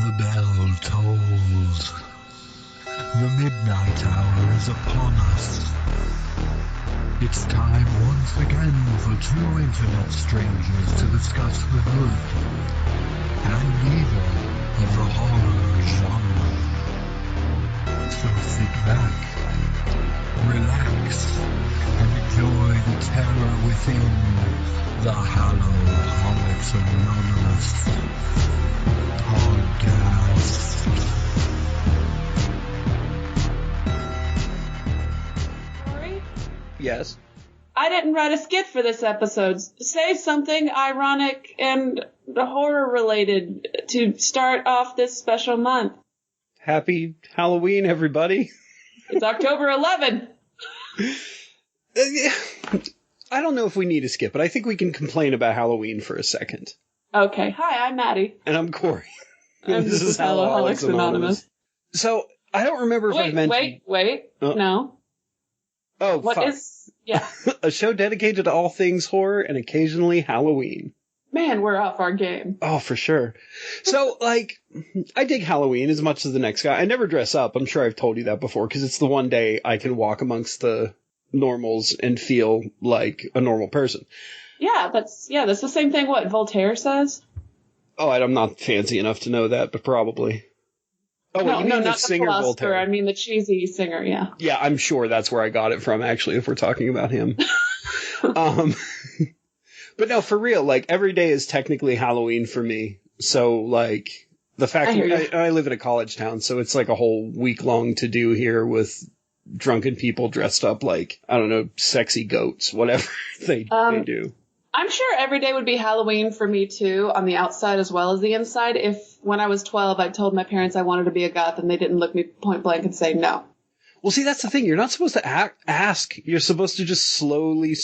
The bell tolls. The midnight hour is upon us. It's time once again for two internet strangers to discuss the good and evil of the horror genre. So sit back, relax, and enjoy the terror within the Hallow-Holics Anonymous podcast. Yes. I didn't write a skit for this episode. Say something ironic and horror related to start off this special month. Happy Halloween, everybody. It's October 11. I don't know if we need a skit, but I think we can complain about Halloween for a second. Okay. Hi, I'm Maddie. And I'm Corey. And this is Hallow-Holics Anonymous. So, I don't remember if I mentioned... Wait. No. Oh, What fuck. Yeah. A show dedicated to all things horror and occasionally Halloween. Man, we're off our game. Oh, for sure. So, I dig Halloween as much as the next guy. I never dress up. I'm sure I've told you that before, because it's the one day I can walk amongst the normals and feel like a normal person. Yeah, that's the same thing what Voltaire says. Oh, I'm not fancy enough to know that, but probably. Oh, wait, you mean the singer Voltaire? I mean the cheesy singer, yeah. Yeah, I'm sure that's where I got it from, actually, if we're talking about him. But no, for real, every day is technically Halloween for me. So, the fact that I live in a college town, so it's a whole week-long to-do here with drunken people dressed up like, I don't know, sexy goats, whatever they do. I'm sure every day would be Halloween for me, too, on the outside as well as the inside. If, when I was 12, I told my parents I wanted to be a goth and they didn't look me point blank and say no. Well, see, that's the thing. You're not supposed to ask. You're supposed to just slowly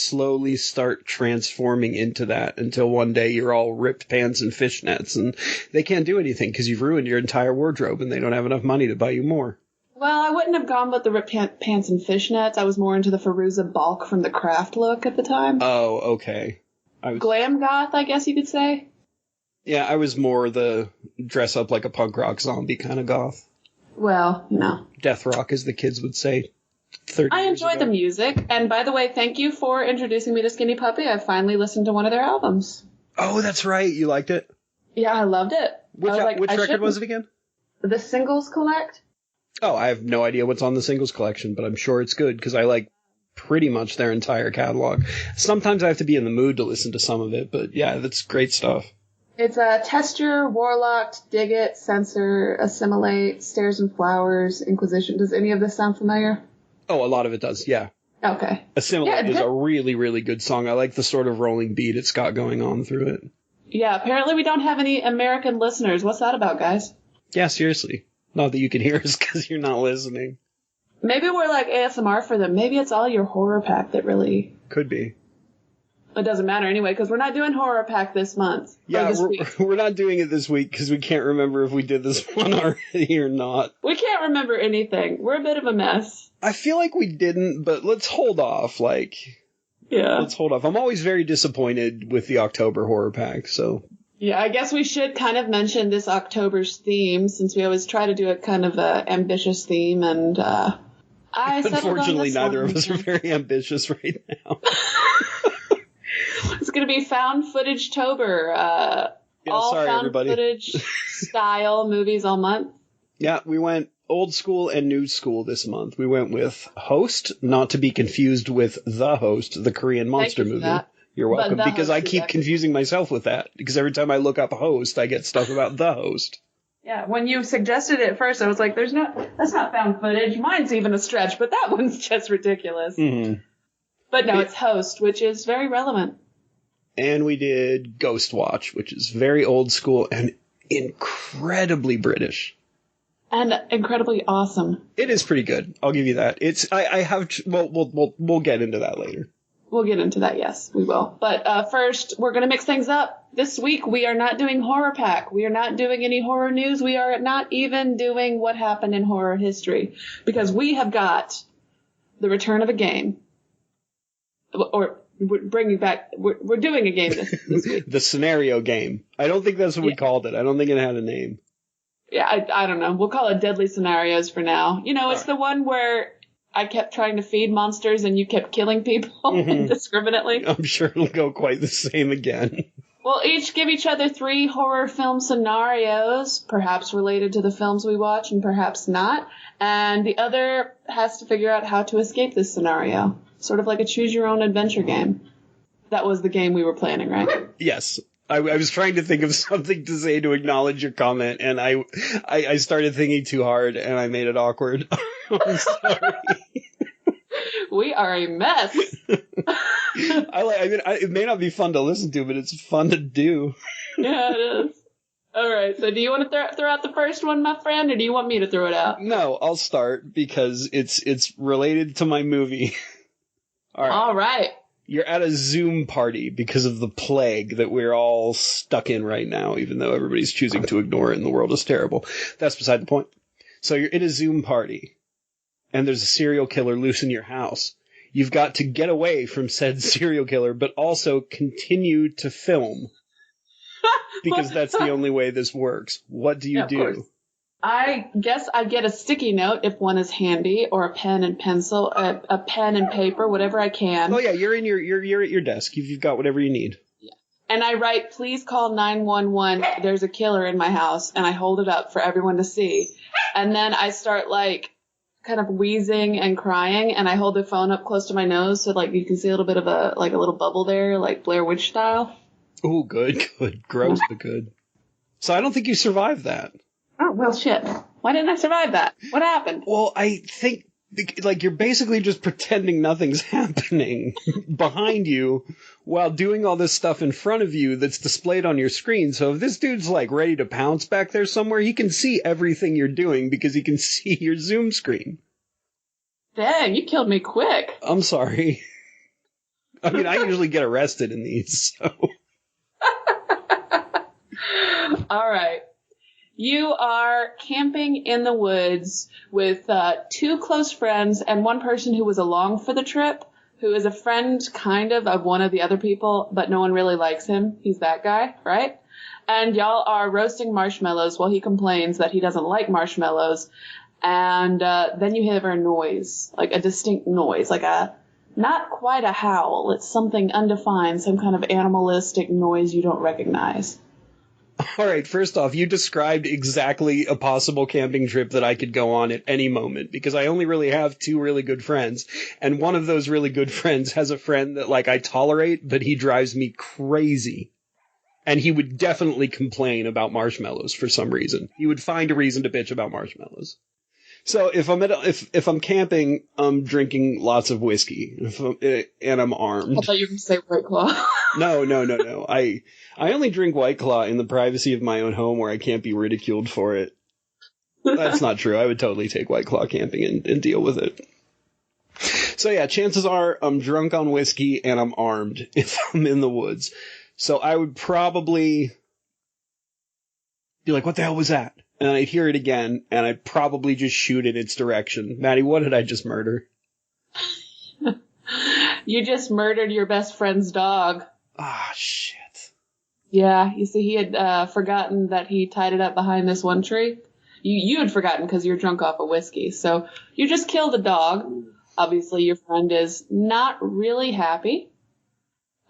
start transforming into that until one day you're all ripped pants and fishnets, and they can't do anything because you've ruined your entire wardrobe and they don't have enough money to buy you more. Well, I wouldn't have gone with the ripped pants and fishnets. I was more into the Fairuza Balk from The Craft look at the time. Oh, okay. Glam goth, I guess you could say. Yeah, I was more the dress up like a punk rock zombie kind of goth. Well, no. Death rock, as the kids would say 30 I years enjoy ago. the music, and by the way, thank you for introducing me to Skinny Puppy. I finally listened to one of their albums. Oh, that's right. You liked it? Yeah, I loved it. Which record was it again? The Singles Collect. Oh, I have no idea what's on the Singles Collection, but I'm sure it's good, because I like pretty much their entire catalog. Sometimes I have to be in the mood to listen to some of it, but yeah, that's great stuff. It's Texture, Warlocked, Dig It, Censor, Assimilate, Stairs and Flowers, Inquisition. Does any of this sound familiar? Oh, a lot of it does, yeah. Okay. Assimilate is a really, really good song. I like the sort of rolling beat it's got going on through it. Yeah, apparently we don't have any American listeners. What's that about, guys? Yeah, seriously. Not that you can hear us because you're not listening. Maybe we're like ASMR for them. Maybe it's all your horror pack that really... Could be. It doesn't matter anyway, because we're not doing Horror Pack this month. Yeah, we're not doing it this week because we can't remember if we did this one already or not. We can't remember anything. We're a bit of a mess. I feel like we didn't, but let's hold off. Yeah. Let's hold off. I'm always very disappointed with the October Horror Pack, so... Yeah, I guess we should kind of mention this October's theme, since we always try to do a kind of ambitious theme, and unfortunately, neither of us are very ambitious right now. It's going to be Found Footage-Tober. All sorry, found everybody. footage style movies all month. Yeah, we went old school and new school this month. We went with Host, not to be confused with The Host, the Korean monster movie. That. You're welcome, because I keep confusing myself with that. Because every time I look up Host, I get stuff about The Host. Yeah, when you suggested it at first, I was like, that's not found footage. Mine's even a stretch, but that one's just ridiculous. Mm-hmm. But no, it's Host, which is very relevant. And we did Ghostwatch, which is very old school and incredibly British. And incredibly awesome. It is pretty good. I'll give you that. We'll get into that later. We'll get into that, yes, we will. But first, we're going to mix things up. This week, we are not doing Horror Pack. We are not doing any horror news. We are not even doing what happened in horror history. Because we have got the return of a game. Or we're bringing back... We're doing a game this week. The scenario game. I don't think that's what we called it. I don't think it had a name. Yeah, I don't know. We'll call it Deadly Scenarios for now. You know, it's the one where I kept trying to feed monsters and you kept killing people indiscriminately. I'm sure it'll go quite the same again. We'll each give each other 3 horror film scenarios, perhaps related to the films we watch and perhaps not. And the other has to figure out how to escape this scenario. Sort of like a choose-your-own-adventure game. That was the game we were planning, right? Yes. I was trying to think of something to say to acknowledge your comment, and I started thinking too hard, and I made it awkward. I'm sorry. We are a mess. It may not be fun to listen to, but it's fun to do. Yeah, it is. All right. So, do you want to throw out the first one, my friend, or do you want me to throw it out? No, I'll start because it's related to my movie. All right. You're at a Zoom party because of the plague that we're all stuck in right now, even though everybody's choosing to ignore it and the world is terrible. That's beside the point. So you're in a Zoom party, and there's a serial killer loose in your house. You've got to get away from said serial killer, but also continue to film. Because that's the only way this works. What do you do? Course. I guess I get a sticky note if one is handy, or a pen and pencil, a pen and paper, whatever I can. Oh yeah, you're at your desk. You've got whatever you need. Yeah. And I write, please call 911. There's a killer in my house, and I hold it up for everyone to see. And then I start kind of wheezing and crying, and I hold the phone up close to my nose so you can see a little bit of a little bubble there, like Blair Witch style. Oh, good. Gross, but good. So I don't think you survived that. Oh, well, shit. Why didn't I survive that? What happened? Well, I think, you're basically just pretending nothing's happening behind you while doing all this stuff in front of you that's displayed on your screen. So if this dude's, ready to pounce back there somewhere, he can see everything you're doing because he can see your Zoom screen. Dang, you killed me quick. I'm sorry. I mean, I usually get arrested in these, so... All right. You are camping in the woods with 2 close friends and one person who was along for the trip, who is a friend kind of one of the other people, but no one really likes him. He's that guy, right? And y'all are roasting marshmallows while he complains that he doesn't like marshmallows. And then you hear a noise, a distinct noise, not quite a howl. It's something undefined, some kind of animalistic noise you don't recognize. All right, first off, you described exactly a possible camping trip that I could go on at any moment, because I only really have 2 really good friends, and one of those really good friends has a friend that, I tolerate, but he drives me crazy. And he would definitely complain about marshmallows for some reason. He would find a reason to bitch about marshmallows. So if I'm camping, I'm drinking lots of whiskey, and I'm armed. I thought you were going to say White Claw. No. I only drink White Claw in the privacy of my own home where I can't be ridiculed for it. That's not true. I would totally take White Claw camping and deal with it. So yeah, chances are I'm drunk on whiskey and I'm armed if I'm in the woods. So I would probably be like, what the hell was that? And I'd hear it again, and I'd probably just shoot in its direction. Maddie, what did I just murder? You just murdered your best friend's dog. Ah, shit. Yeah, you see, he had forgotten that he tied it up behind this one tree. You had forgotten because you're drunk off of whiskey. So you just killed a dog. Obviously, your friend is not really happy.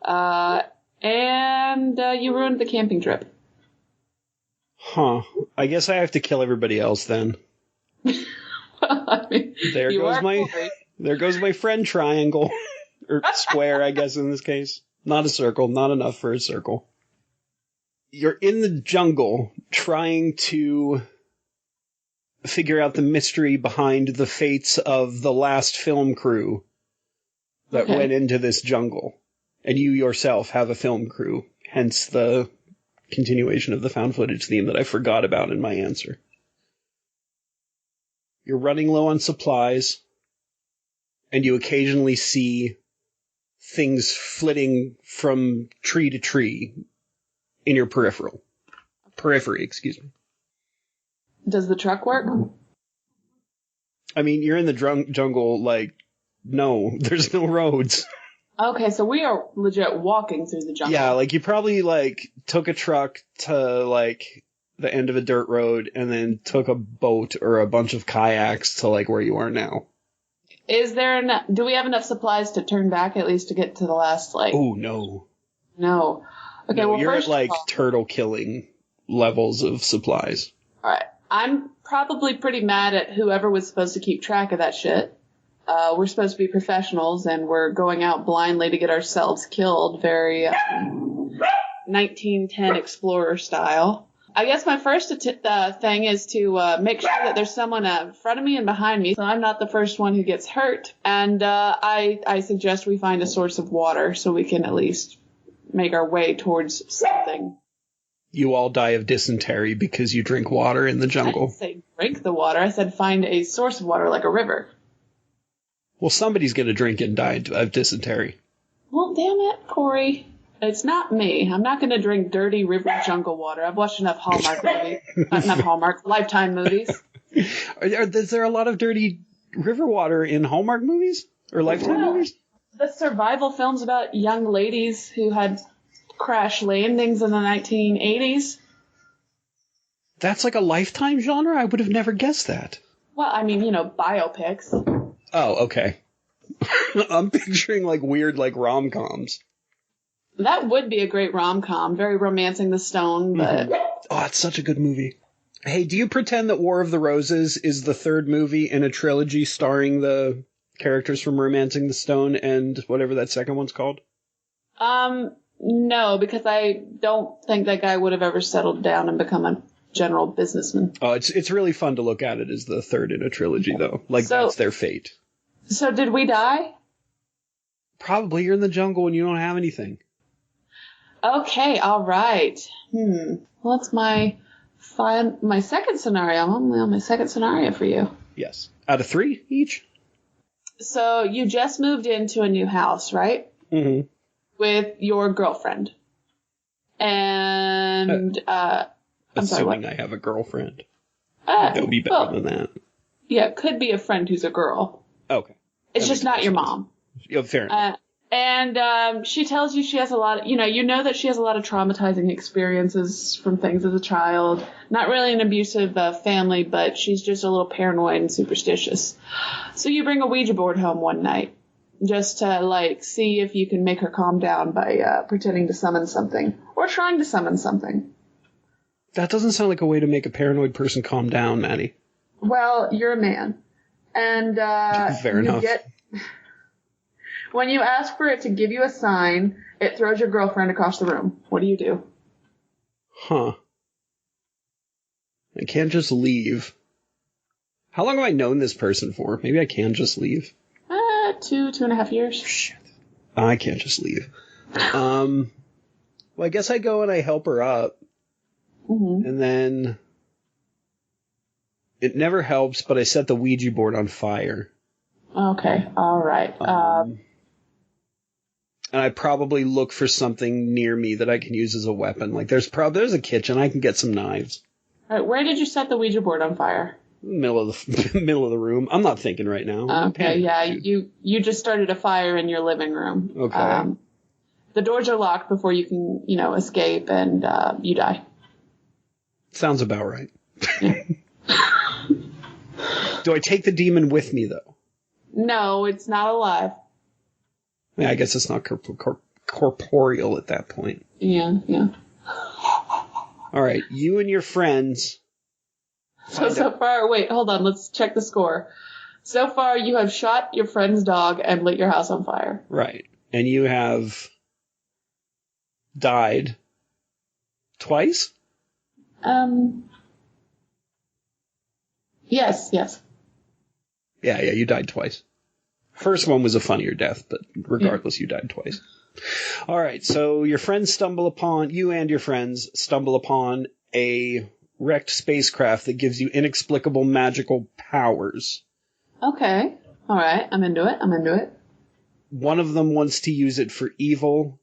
And you ruined the camping trip. Huh. I guess I have to kill everybody else then. There goes my friend triangle. Or square, I guess, in this case. Not a circle. Not enough for a circle. You're in the jungle trying to figure out the mystery behind the fates of the last film crew that went into this jungle. And you yourself have a film crew. Hence the continuation of the found footage theme that I forgot about in my answer. You're running low on supplies, and you occasionally see things flitting from tree to tree in your periphery, excuse me. Does the truck work? I mean, you're in the jungle, no, there's no roads. Okay, so we are legit walking through the jungle. Yeah, you probably, took a truck to, the end of a dirt road, and then took a boat or a bunch of kayaks to like where you are now. Is there enough? Do we have enough supplies to turn back at least to get to the last like? Oh no. No. Okay. No, well, you're first at like of all, turtle killing levels of supplies. all right. I'm probably pretty mad at whoever was supposed to keep track of that shit. We're supposed to be professionals, and we're going out blindly to get ourselves killed, very 1910 Explorer style. I guess my first thing is to make sure that there's someone in front of me and behind me, so I'm not the first one who gets hurt. And I suggest we find a source of water so we can at least make our way towards something. You all die of dysentery because you drink water in the I jungle. didn't say drink the water. I said find a source of water like a river. Well, somebody's going to drink and die of dysentery. Well, damn it, Corey. It's not me. I'm not going to drink dirty river jungle water. I've watched enough Hallmark movies. Not Hallmark, Lifetime movies. Is there a lot of dirty river water in Hallmark movies? Or Lifetime movies? The survival films about young ladies who had crash landings in the 1980s. That's like a Lifetime genre? I would have never guessed that. Well, I mean, biopics. Oh, okay. I'm picturing like weird like rom-coms. That would be a great rom-com. Very Romancing the Stone, but... Oh, it's such a good movie. Hey, do you pretend that War of the Roses is the third movie in a trilogy starring the characters from Romancing the Stone and whatever that second one's called? No, because I don't think that guy would have ever settled down and become a general businessman. Oh, it's really fun to look at it as the third in a trilogy, though. Like, that's their fate. So did we die? Probably. You're in the jungle and you don't have anything. Okay, all right. Well, that's my second scenario. I'm only on my second scenario for you. Yes. Out of 3 each? So you just moved into a new house, right? Mm-hmm. With your girlfriend. And, I'm assuming sorry, I have a girlfriend. That would be better than that. Yeah, it could be a friend who's a girl. Okay. It's just not your mom. Yeah, fair enough. And she tells you she has a lot of, you know that she has a lot of traumatizing experiences from things as a child. Not really an abusive family, but she's just a little paranoid and superstitious. So you bring a Ouija board home one night just to, see if you can make her calm down by pretending to summon something or trying to summon something. That doesn't sound like a way to make a paranoid person calm down, Maddie. Well, you're a man. And fair enough. When you ask for it to give you a sign, it throws your girlfriend across the room. What do you do? Huh. I can't just leave. How long have I known this person for? Maybe I can just leave. 2.5 years. Shit. I can't just leave. Well, I guess I go and I help her up. Mm-hmm. And then it never helps, but I set the Ouija board on fire. Okay, all right. And I probably look for something near me that I can use as a weapon. Like there's a kitchen. I can get some knives. All right, where did you set the Ouija board on fire? Middle of the room. I'm not thinking right now. Okay, yeah, you just started a fire in your living room. Okay. The doors are locked before you can, escape, and you die. Sounds about right. Do I take the demon with me, though? No, it's not alive. Yeah, I guess it's not corporeal at that point. Yeah. All right, you and your friends. So far, wait, hold on, let's check the score. So far, you have shot your friend's dog and lit your house on fire. Right, and you have died twice? Yes. Yeah, you died twice. First one was a funnier death, but regardless, You died twice. All right, so you and your friends stumble upon a wrecked spacecraft that gives you inexplicable magical powers. Okay, all right, I'm into it. One of them wants to use it for evil.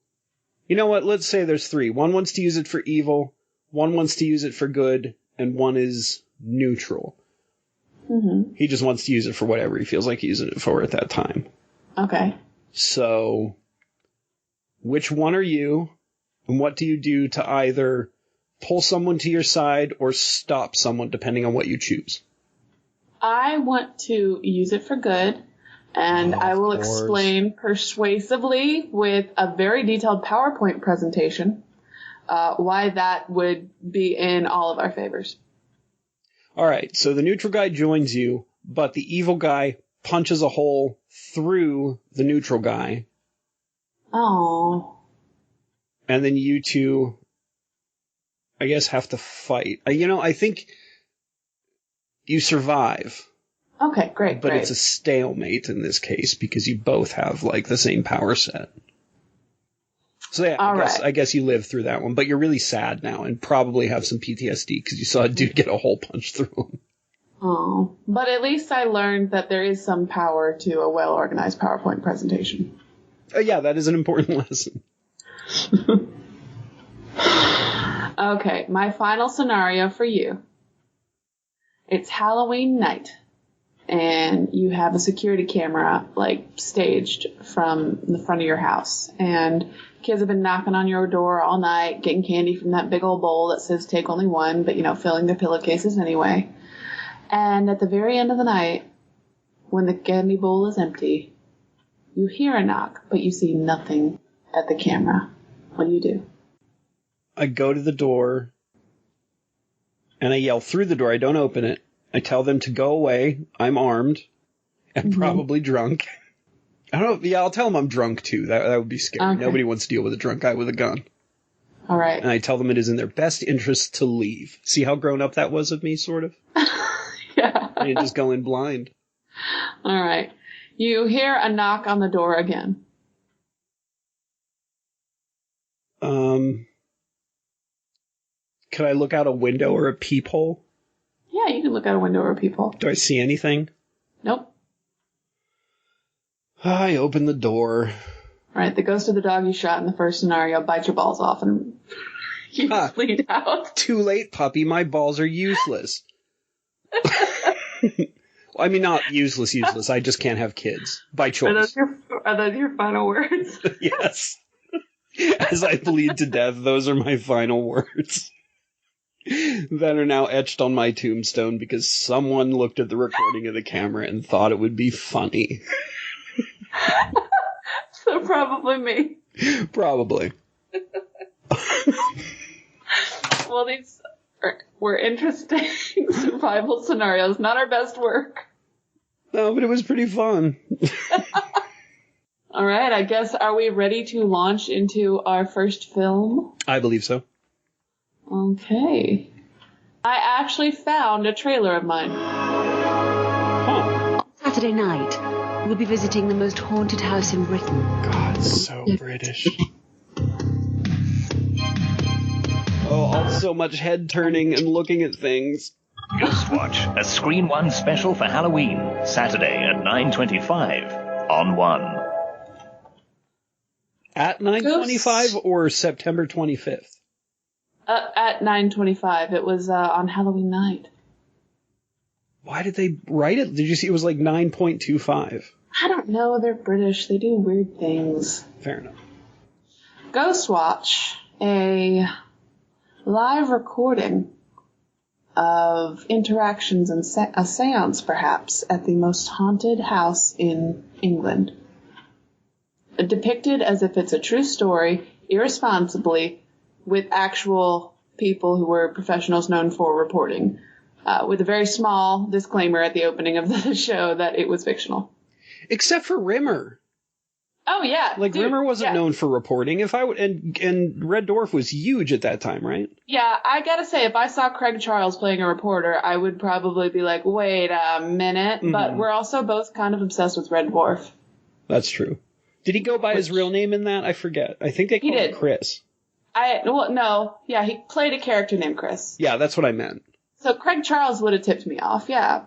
You know what? Let's say there's 3. One wants to use it for evil, one wants to use it for good, and one is neutral. Mm-hmm. He just wants to use it for whatever he feels like using it for at that time. Okay. So, which one are you, and what do you do to either pull someone to your side, or stop someone, depending on what you choose. I want to use it for good, and I will explain persuasively with a very detailed PowerPoint presentation why that would be in all of our favors. All right, so the neutral guy joins you, but the evil guy punches a hole through the neutral guy. Oh. And then you two, I guess, have to fight. I think you survive. Okay, great. But it's a stalemate in this case because you both have, like, the same power set. So yeah, I guess you live through that one, but you're really sad now and probably have some PTSD because you saw a dude get a hole punched through him. Oh, but at least I learned that there is some power to a well-organized PowerPoint presentation. Yeah, that is an important lesson. Okay, my final scenario for you. It's Halloween night, and you have a security camera, like, staged from the front of your house, and kids have been knocking on your door all night, getting candy from that big old bowl that says take only one, but, filling their pillowcases anyway. And at the very end of the night, when the candy bowl is empty, you hear a knock, but you see nothing at the camera. What do you do? I go to the door, and I yell through the door. I don't open it. I tell them to go away. I'm armed and probably drunk. I don't know. Yeah, I'll tell them I'm drunk, too. That would be scary. Okay. Nobody wants to deal with a drunk guy with a gun. All right. And I tell them it is in their best interest to leave. See how grown up that was of me, sort of? Yeah. I didn't just go in blind. All right. You hear a knock on the door again. Could I look out a window or a peephole? Yeah, you can look out a window or a peephole. Do I see anything? Nope. I open the door. All right, the ghost of the dog you shot in the first scenario bites your balls off and you bleed out. Too late, puppy. My balls are useless. I mean, not useless. I just can't have kids. By choice. Are those your final words? Yes. As I bleed to death, those are my final words. That are now etched on my tombstone because someone looked at the recording of the camera and thought it would be funny. So probably me. Probably. Well, these were interesting survival scenarios. Not our best work. No, but it was pretty fun. All right, I guess, are we ready to launch into our first film? I believe so. Okay. I actually found a trailer of mine. Huh. Saturday night, we'll be visiting the most haunted house in Britain. God, so British. Oh, so much head turning and looking at things. Ghostwatch, a Screen One special for Halloween, Saturday at 9:25 on One. At 9:25 or September 25th? At 9:25. It was on Halloween night. Why did they write it? Did you see it was like 9.25? I don't know. They're British. They do weird things. Fair enough. Ghostwatch, a live recording of interactions and a seance, perhaps, at the most haunted house in England. Depicted as if it's a true story, irresponsibly, with actual people who were professionals known for reporting, with a very small disclaimer at the opening of the show that it was fictional. Except for Rimmer. Oh, yeah. Like, dude, Rimmer wasn't known for reporting. If I would, and Red Dwarf was huge at that time, right? Yeah, I gotta say, if I saw Craig Charles playing a reporter, I would probably be like, wait a minute. Mm-hmm. But we're also both kind of obsessed with Red Dwarf. That's true. Did he go by his real name in that? I forget. I think they called him Chris. He played a character named Chris. Yeah, that's what I meant. So Craig Charles would have tipped me off, yeah.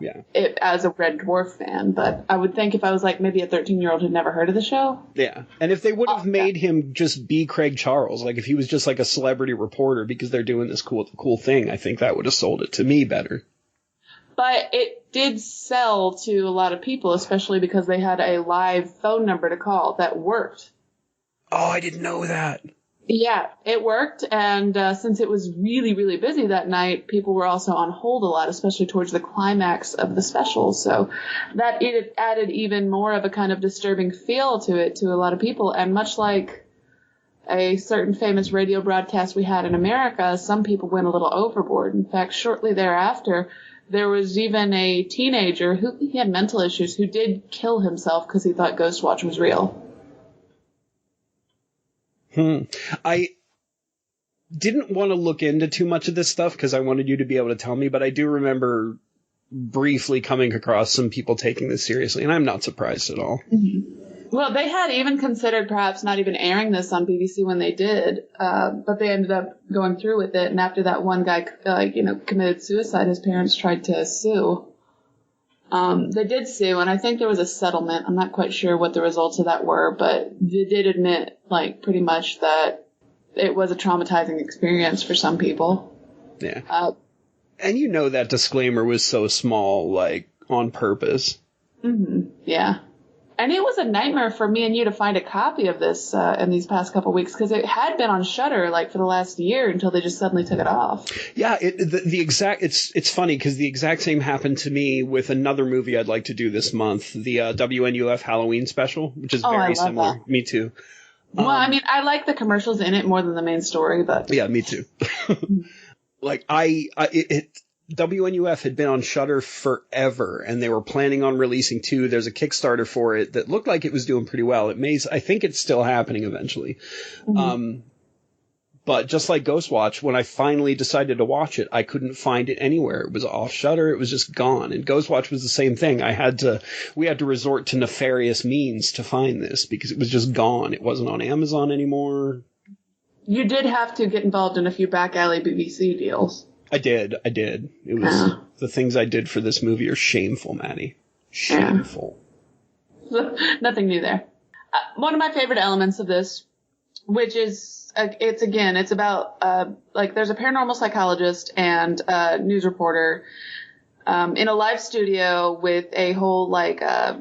As a Red Dwarf fan, but I would think if I was like maybe a 13-year-old who'd never heard of the show. Yeah, and if they would have made him just be Craig Charles, like if he was just like a celebrity reporter because they're doing this cool thing, I think that would have sold it to me better. But it did sell to a lot of people, especially because they had a live phone number to call that worked. Oh, I didn't know that. Yeah, it worked. And since it was really, really busy that night, people were also on hold a lot, especially towards the climax of the special. So that it added even more of a kind of disturbing feel to it to a lot of people. And much like a certain famous radio broadcast we had in America, some people went a little overboard. In fact, shortly thereafter, there was even a teenager he had mental issues who did kill himself because he thought Ghostwatch was real. I didn't want to look into too much of this stuff because I wanted you to be able to tell me, but I do remember briefly coming across some people taking this seriously, and I'm not surprised at all. Mm-hmm. Well, they had even considered perhaps not even airing this on BBC when they did, but they ended up going through with it. And after that one guy, committed suicide, his parents tried to sue. They did sue, and I think there was a settlement. I'm not quite sure what the results of that were, but they did admit, pretty much that it was a traumatizing experience for some people. Yeah. And that disclaimer was so small, on purpose. Mm-hmm. Yeah. And it was a nightmare for me and you to find a copy of this in these past couple of weeks because it had been on Shudder for the last year until they just suddenly took it off. Yeah, it's funny because the exact same happened to me with another movie I'd like to do this month, the WNUF Halloween special, which is very similar. That. Me too. Well, I like the commercials in it more than the main story, but yeah, me too. WNUF had been on Shudder forever, and they were planning on releasing 2. There's a Kickstarter for it that looked like it was doing pretty well. I think it's still happening eventually. Mm-hmm. But just like Ghostwatch, when I finally decided to watch it, I couldn't find it anywhere. It was off Shudder. It was just gone. And Ghostwatch was the same thing. We had to resort to nefarious means to find this because it was just gone. It wasn't on Amazon anymore. You did have to get involved in a few back alley BBC deals. I did. It was the things I did for this movie are shameful, Maddie. Shameful. Nothing new there. One of my favorite elements of this, which is, it's about, there's a paranormal psychologist and a news reporter in a live studio with a whole,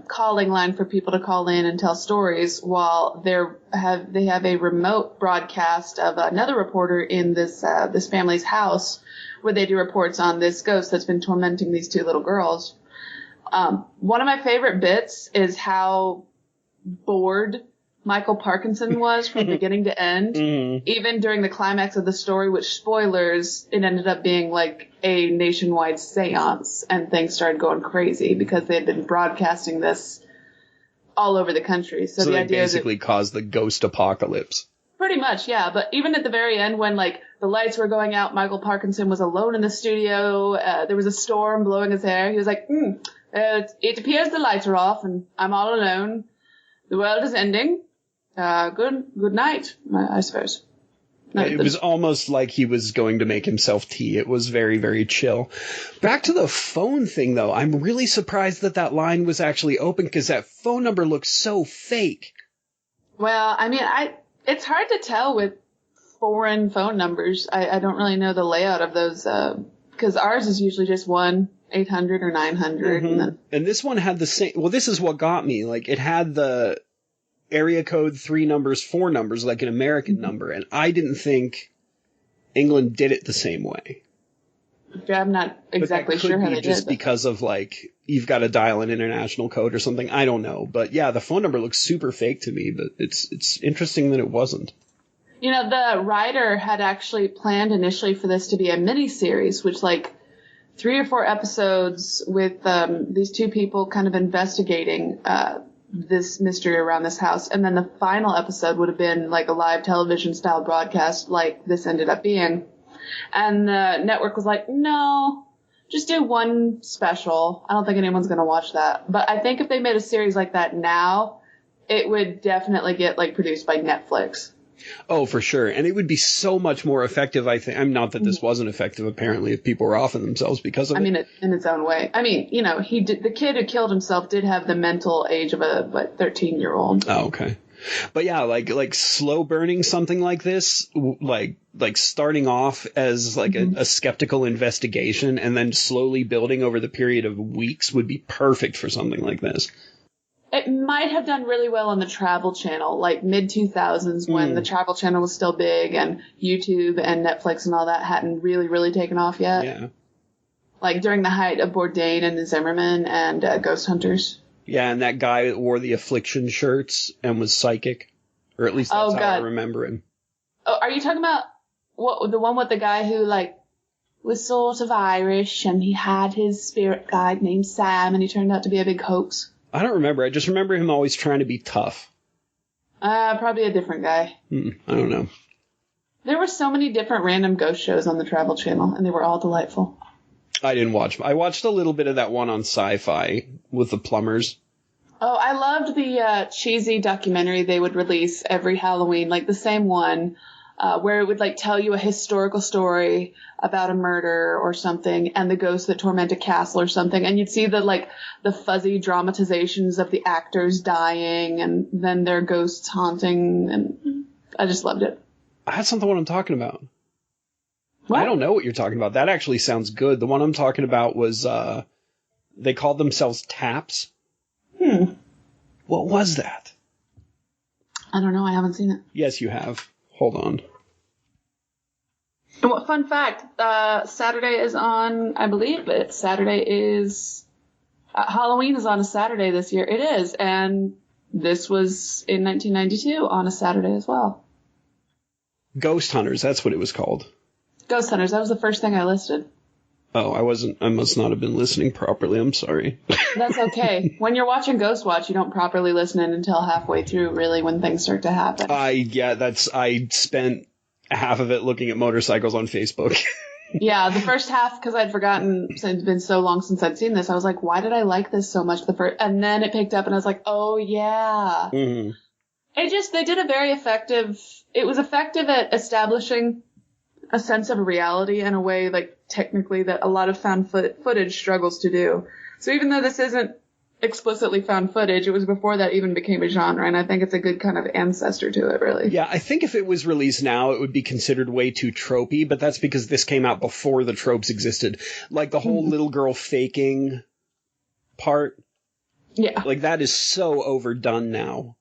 calling line for people to call in and tell stories while they have a remote broadcast of another reporter in this family's house where they do reports on this ghost that's been tormenting these 2 little girls. One of my favorite bits is how bored Michael Parkinson was from beginning to end. Mm. Even during the climax of the story, which spoilers, it ended up being a nationwide seance and things started going crazy because they had been broadcasting this all over the country. So the they idea basically caused the ghost apocalypse. Pretty much, yeah. But even at the very end when the lights were going out, Michael Parkinson was alone in the studio. There was a storm blowing his hair. He was like, it appears the lights are off and I'm all alone. The world is ending. Good night, I suppose. It was almost like he was going to make himself tea. It was very, very chill. Back to the phone thing, though. I'm really surprised that line was actually open because that phone number looks so fake. Well, it's hard to tell with foreign phone numbers. I don't really know the layout of those because ours is usually just 1-800 or 900. Mm-hmm. And this one had the same. Well, this is what got me. It had the area code 3 numbers, 4 numbers, like an American number. And I didn't think England did it the same way. I'm not exactly sure how they did. Just because of you've got to dial an international code or something. I don't know. But yeah, the phone number looks super fake to me, but it's interesting that it wasn't. The writer had actually planned initially for this to be a mini-series, which 3 or 4 episodes with these 2 people kind of investigating this mystery around this house. And then the final episode would have been a live television style broadcast like this ended up being. And the network was like, no, just do 1 special. I don't think anyone's going to watch that. But I think if they made a series like that now, it would definitely get produced by Netflix. Oh, for sure. And it would be so much more effective, I think. Not that this wasn't effective, apparently, if people were offing themselves because of it. In its own way. The kid who killed himself did have the mental age of a 13-year-old. Oh, okay. But yeah, like slow burning something like this, starting off as a skeptical investigation and then slowly building over the period of weeks would be perfect for something like this. It might have done really well on the Travel Channel, like mid-2000s when the Travel Channel was still big and YouTube and Netflix and all that hadn't really, really taken off yet. Yeah. Like during the height of Bourdain and Zimmerman and Ghost Hunters. Yeah, and that guy that wore the Affliction shirts and was psychic. Or at least that's how I remember him. Oh, are you talking about the one with the guy who, like, was sort of Irish and he had his spirit guide named Sam and he turned out to be a big hoax? I don't remember. I just remember him always trying to be tough. Probably a different guy. I don't know. There were so many different random ghost shows on the Travel Channel, and they were all delightful. I didn't watch. I watched a little bit of that one on Sci-Fi with the plumbers. Oh, I loved the cheesy documentary they would release every Halloween, like the same one, where it would like tell you a historical story about a murder or something and the ghost that torment a castle or something. And you'd see the fuzzy dramatizations of the actors dying and then their ghosts haunting. And I just loved it. That's not the one I'm talking about. What? I don't know what you're talking about. That actually sounds good. The one I'm talking about was, they called themselves Taps. What was that? I don't know. I haven't seen it. Yes, you have. Hold on. And fun fact, Saturday is on, I believe it's Saturday is, Halloween is on a Saturday this year. It is. And this was in 1992 on a Saturday as well. Ghost Hunters, that's what it was called. Ghost Hunters, that was the first thing I listed. Oh, I must not have been listening properly. I'm sorry. That's okay. When you're watching Ghostwatch, you don't properly listen in until halfway through, really, when things start to happen. I spent half of it looking at motorcycles on Facebook. Yeah, the first half, because I'd forgotten, since it's been so long since I'd seen this, I was like, why did I like this so much? And then it picked up and I was like, oh yeah. Mm-hmm. They did a very effective, it was effective at establishing a sense of reality in a way, like, technically that a lot of found footage struggles to do. So even though this isn't explicitly found footage, it was before that even became a genre, and I think it's a good kind of ancestor to it, really. Yeah, I think if it was released now, it would be considered way too tropey, but that's because this came out before the tropes existed. Like, the whole little girl faking part. Yeah. Like, that is so overdone now.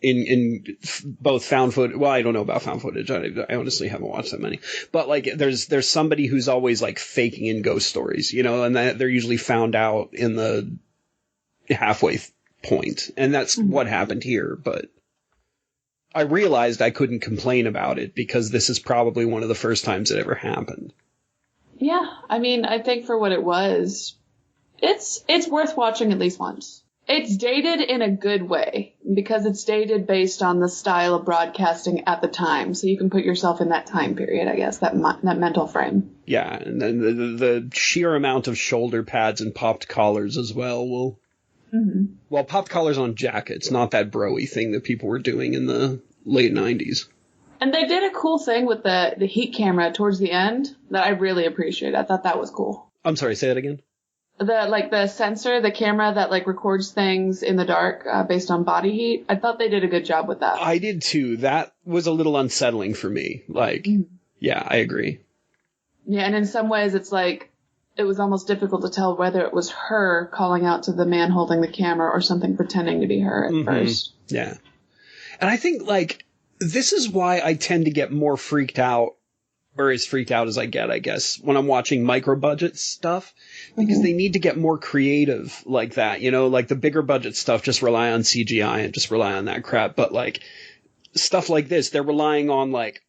In both found footage, well, I don't know about found footage. I honestly haven't watched that many. But like, there's somebody who's always like faking in ghost stories, you know, and they're usually found out in the halfway point, and that's what happened here. But I realized I couldn't complain about it because this is probably one of the first times it ever happened. Yeah, I mean, I think for what it was, it's worth watching at least once. It's dated in a good way because it's dated based on the style of broadcasting at the time. So you can put yourself in that time period, I guess, that mental frame. Yeah, and then the sheer amount of shoulder pads and popped collars as well will... Mm-hmm. Well, popped collars on jackets, not that bro-y thing that people were doing in the late 90s. And they did a cool thing with the heat camera towards the end that I really appreciated. I thought that was cool. I'm sorry, say that again? The sensor, the camera that like records things in the dark based on body heat. I thought they did a good job with that. I did too. That was a little unsettling for me. Like, yeah, I agree. Yeah, and in some ways it's like it was almost difficult to tell whether it was her calling out to the man holding the camera or something pretending to be her at first. Yeah. And I think like this is why I tend to get more freaked out, or as freaked out as I get, I guess, when I'm watching micro-budget stuff, because they need to get more creative like that, you know, like the bigger budget stuff just rely on CGI and just rely on that crap, but like stuff like this, they're relying on like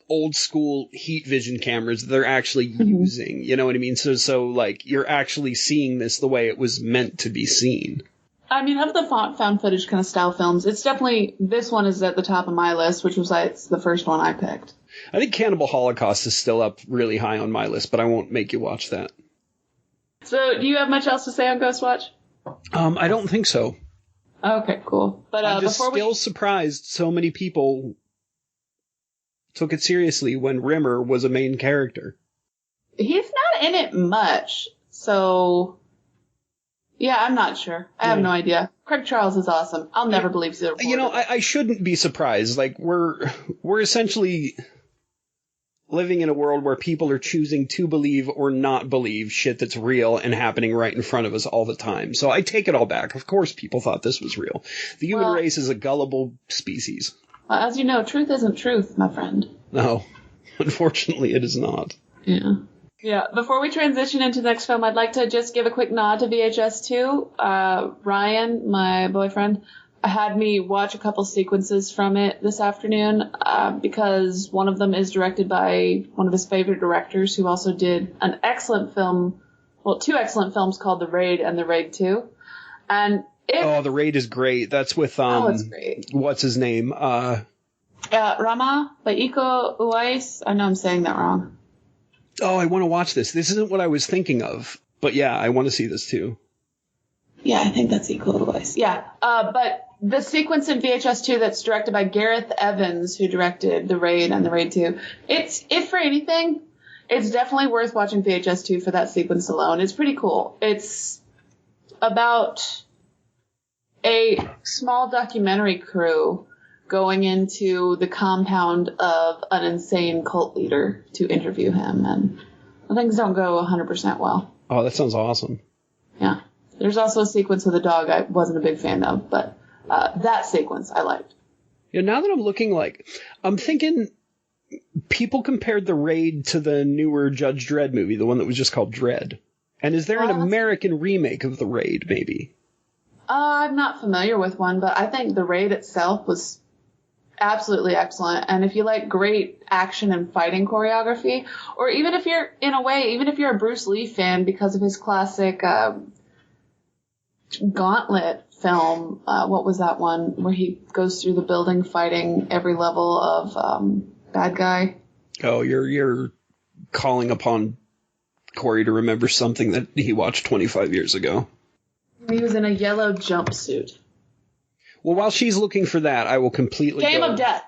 old school heat vision cameras they're actually using, you know what I mean? So like you're actually seeing this the way it was meant to be seen. I mean, of the found footage kind of style films, it's definitely, this one is at the top of my list, which was it's the first one I picked. I think Cannibal Holocaust is still up really high on my list, but I won't make you watch that. So, do you have much else to say on Ghostwatch? I don't think so. Okay, cool. But I'm just still surprised so many people took it seriously when Rimmer was a main character. He's not in it much, so yeah, I'm not sure. I have no idea. Craig Charles is awesome. I'll never believe he's a reporter. You know, I shouldn't be surprised. Like we're essentially living in a world where people are choosing to believe or not believe shit that's real and happening right in front of us all the time. So I take it all back. Of course people thought this was real. The human race is a gullible species. Well, as you know, truth isn't truth, my friend. No, unfortunately it is not. Yeah. Yeah, before we transition into the next film, I'd like to just give a quick nod to VHS 2. Ryan, my boyfriend, had me watch a couple sequences from it this afternoon because one of them is directed by one of his favorite directors who also did an excellent film, well, 2 excellent films called The Raid and The Raid 2. And The Raid is great. That's with, it's great. What's his name? Rama by Iko Uwais. I know I'm saying that wrong. Oh, I want to watch this. This isn't what I was thinking of. But yeah, I want to see this too. Yeah, I think that's Iko Uwais. Yeah, but the sequence in VHS 2 that's directed by Gareth Evans, who directed The Raid and The Raid 2, if for anything, it's definitely worth watching VHS 2 for that sequence alone. It's pretty cool. It's about a small documentary crew going into the compound of an insane cult leader to interview him, and things don't go 100% well. Oh, that sounds awesome. Yeah. There's also a sequence with a dog I wasn't a big fan of, but that sequence I liked. Yeah, now that I'm thinking people compared The Raid to the newer Judge Dredd movie, the one that was just called Dredd. And is there an American remake of The Raid, maybe? I'm not familiar with one, but I think The Raid itself was absolutely excellent. And if you like great action and fighting choreography, or even if you're a Bruce Lee fan because of his classic Gauntlet film, what was that one where he goes through the building fighting every level of bad guy? Oh, you're calling upon Corey to remember something that he watched 25 years ago. He was in a yellow jumpsuit. Well, while she's looking for that, I will completely Game of Death.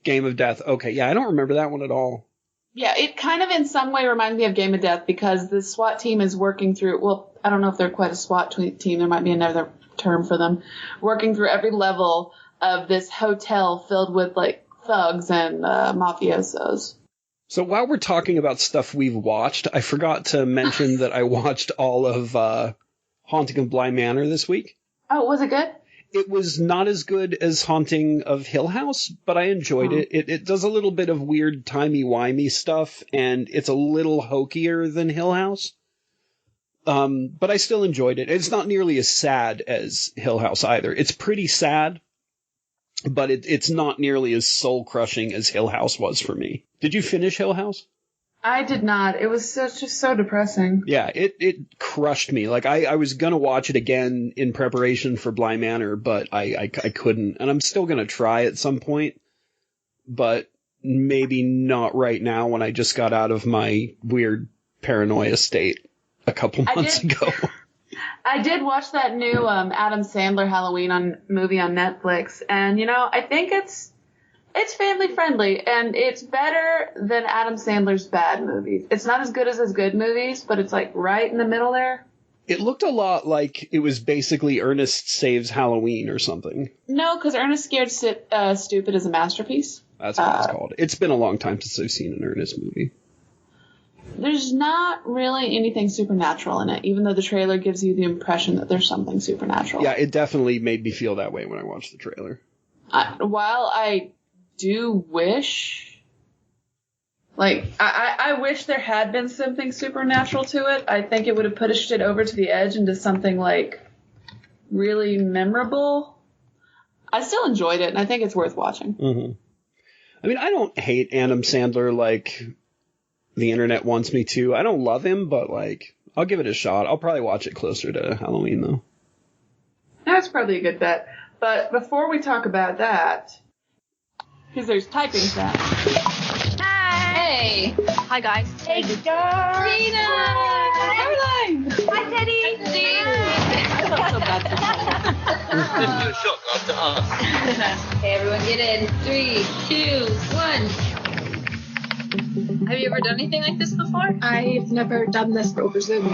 Game of Death. Okay, yeah, I don't remember that one at all. Yeah, it kind of in some way reminds me of Game of Death because the SWAT team is working through, well, I don't know if they're quite a SWAT team, there might be another term for them, working through every level of this hotel filled with, like, thugs and mafiosos. So while we're talking about stuff we've watched, I forgot to mention that I watched all of Haunting of Bly Manor this week. Oh, was it good? It was not as good as Haunting of Hill House, but I enjoyed it. It does a little bit of weird timey-wimey stuff, and it's a little hokier than Hill House. But I still enjoyed it. It's not nearly as sad as Hill House either. It's pretty sad, but it's not nearly as soul-crushing as Hill House was for me. Did you finish Hill House? I did not. It was just so depressing. Yeah, it crushed me. Like, I was going to watch it again in preparation for Bly Manor, but I couldn't. And I'm still going to try at some point, but maybe not right now when I just got out of my weird paranoia state a couple months ago. I did watch that new Adam Sandler Halloween movie on Netflix, and, I think it's family friendly, and it's better than Adam Sandler's bad movies. It's not as good as his good movies, but it's like right in the middle there. It looked a lot like it was basically Ernest Saves Halloween or something. No, because Ernest Scared Stupid is a masterpiece. That's what it's called. It's been a long time since I've seen an Ernest movie. There's not really anything supernatural in it, even though the trailer gives you the impression that there's something supernatural. Yeah, it definitely made me feel that way when I watched the trailer. While I do wish, I wish there had been something supernatural to it. I think it would have pushed it over to the edge into something really memorable. I still enjoyed it, and I think it's worth watching. Mm-hmm. I mean, I don't hate Adam Sandler like the internet wants me to. I don't love him, but I'll give it a shot. I'll probably watch it closer to Halloween though. That's probably a good bet. But before we talk about that, because there's typing sound. Hi. Hey. Hi, guys. Hey, guys. Rena. Caroline. Hi, Teddy. I felt so bad for Let's do a shot glass to us. Hey, everyone, get in. 3, 2, 1. Have you ever done anything like this before? I've never done this over Zoom.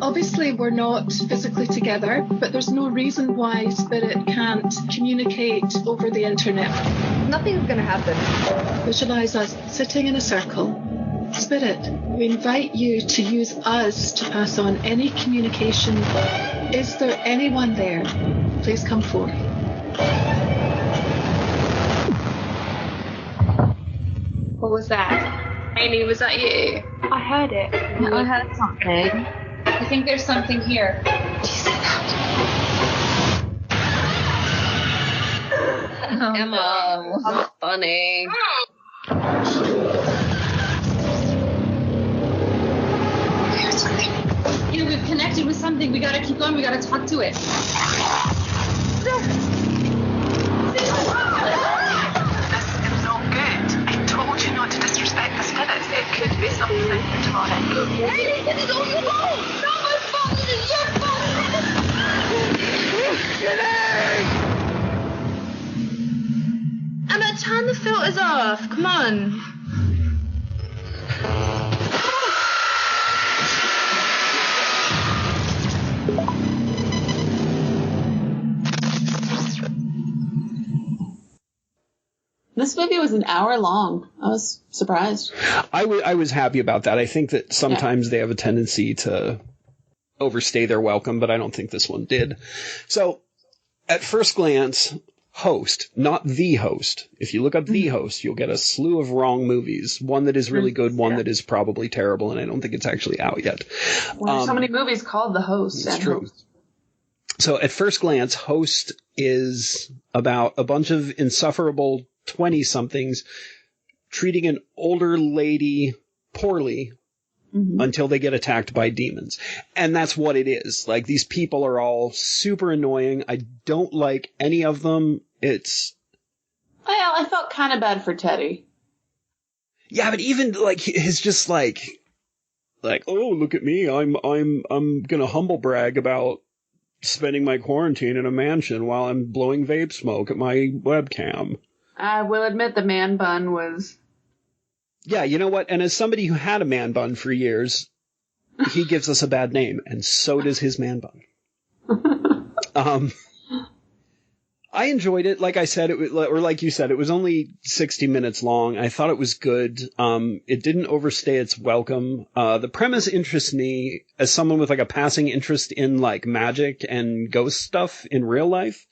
Obviously, we're not physically together, but there's no reason why Spirit can't communicate over the internet. Nothing's gonna happen. Visualize us sitting in a circle Spirit, we invite you to use us to pass on any communication. Is there anyone there? Please come forward. What was that? Amy, was that you? I heard it. I heard something. I think there's something here. Did you see that? Oh, Emma, no. funny. Yeah, we've connected with something. We gotta keep going. We gotta talk to it. Could be something demonic. Hey, this is all your fault! Not my fault! This is your fault! Emma, turn the filters off. Come on. This movie was an hour long. I was surprised. I was happy about that. I think that sometimes they have a tendency to overstay their welcome, but I don't think this one did. So, at first glance, Host, not The Host. If you look up The Host, you'll get a slew of wrong movies. One that is really good, one that is probably terrible, and I don't think it's actually out yet. Well, there's so many movies called The Host. It's true. So, at first glance, Host is about a bunch of insufferable 20-somethings treating an older lady poorly until they get attacked by demons. And that's what it is. Like, these people are all super annoying. I don't like any of them. Well, I felt kind of bad for Teddy. Yeah, but even, like, his just, like, oh, look at me. I'm gonna humble brag about spending my quarantine in a mansion while I'm blowing vape smoke at my webcam. I will admit the man bun was... Yeah, you know what? And as somebody who had a man bun for years, he gives us a bad name, and so does his man bun. I enjoyed it. Like I said, or like you said, it was only 60 minutes long. I thought it was good. It didn't overstay its welcome. The premise interests me as someone with like a passing interest in like magic and ghost stuff in real life.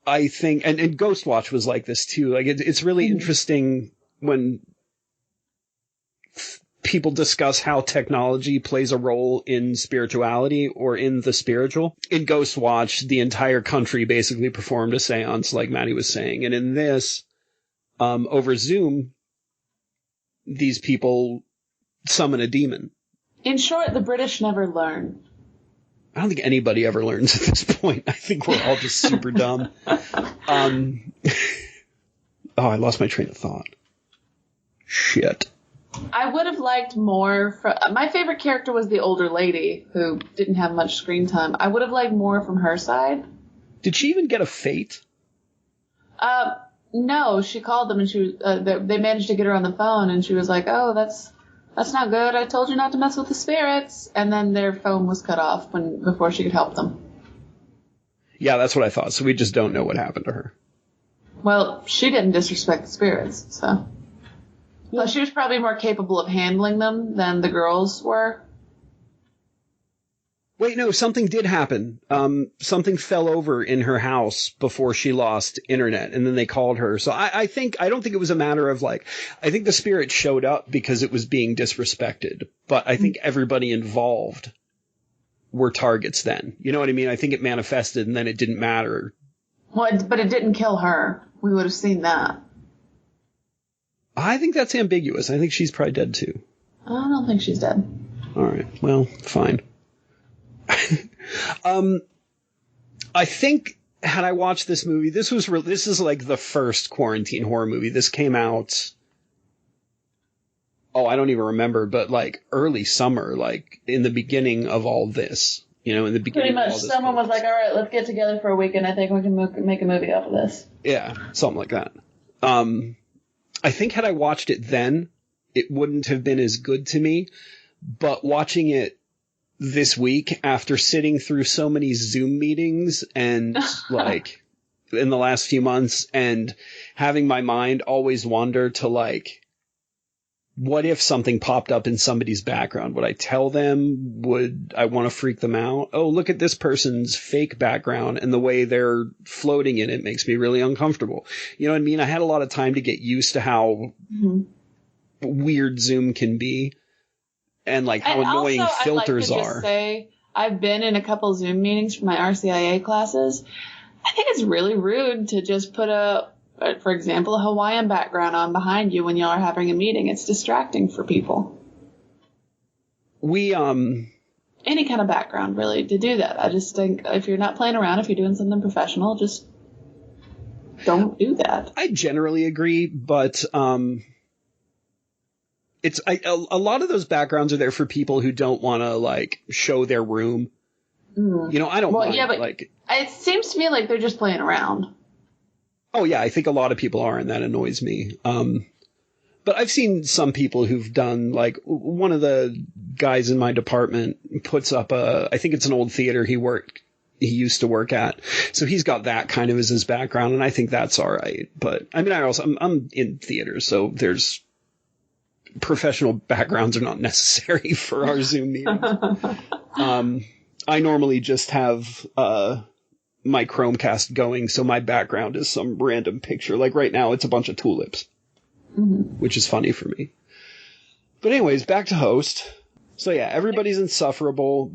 I think, and Ghostwatch was like this too. Like it's really interesting when people discuss how technology plays a role in spirituality or in the spiritual. In Ghostwatch, the entire country basically performed a seance, like Maddie was saying. And in this, over Zoom, these people summon a demon. In short, the British never learn. I don't think anybody ever learns at this point. I think we're all just super dumb. Oh, I lost my train of thought. Shit. I would have liked more my favorite character was the older lady who didn't have much screen time. I would have liked more from her side. Did she even get a fate? No, she called them and she was, they managed to get her on the phone and she was like, "Oh, that's not good. I told you not to mess with the spirits." And then their phone was cut off before she could help them. Yeah, that's what I thought. So we just don't know what happened to her. Well, she didn't disrespect the spirits, so. Well, she was probably more capable of handling them than the girls were. Wait, no, something did happen. Something fell over in her house before she lost internet, and then they called her. So I don't think it was a matter of like, I think the spirit showed up because it was being disrespected, but I think everybody involved were targets then. You know what I mean? I think it manifested and then it didn't matter. Well, but it didn't kill her. We would have seen that. I think that's ambiguous. I think she's probably dead too. I don't think she's dead. All right. Well, fine. I think had I watched this movie, this is like the first quarantine horror movie. This came out, I don't even remember, but like early summer, like in the beginning of all this, in the beginning. Pretty much, someone was like, "All right, let's get together for a weekend. I think we can make a movie off of this." Yeah, something like that. I think had I watched it then, it wouldn't have been as good to me. But watching it this week after sitting through so many Zoom meetings and like in the last few months and having my mind always wander to like what if something popped up in somebody's background? Would I tell them? Would I want to freak them out? Oh, look at this person's fake background, and the way they're floating in it makes me really uncomfortable. You know what I mean? I had a lot of time to get used to how weird Zoom can be, and like how annoying filters are. Just say, I've been in a couple Zoom meetings for my RCIA classes. I think it's really rude to just put for example, a Hawaiian background on behind you when y'all are having a meeting. It's distracting for people. Any kind of background, really, to do that. I just think if you're not playing around, if you're doing something professional, just don't do that. I generally agree, but it's a lot of those backgrounds are there for people who don't want to like show their room. You know, I don't mind. Yeah, but like, it seems to me like they're just playing around. Oh, yeah, I think a lot of people are, and that annoys me. But I've seen some people who've done, like, one of the guys in my department puts up I think it's an old theater he used to work at. So he's got that kind of as his background, and I think that's all right. But, I mean, I'm in theater, so there's professional backgrounds are not necessary for our Zoom meetings. I normally just have my Chromecast going, so my background is some random picture. Like right now, it's a bunch of tulips, which is funny for me. But anyways, back to Host. So yeah, everybody's insufferable,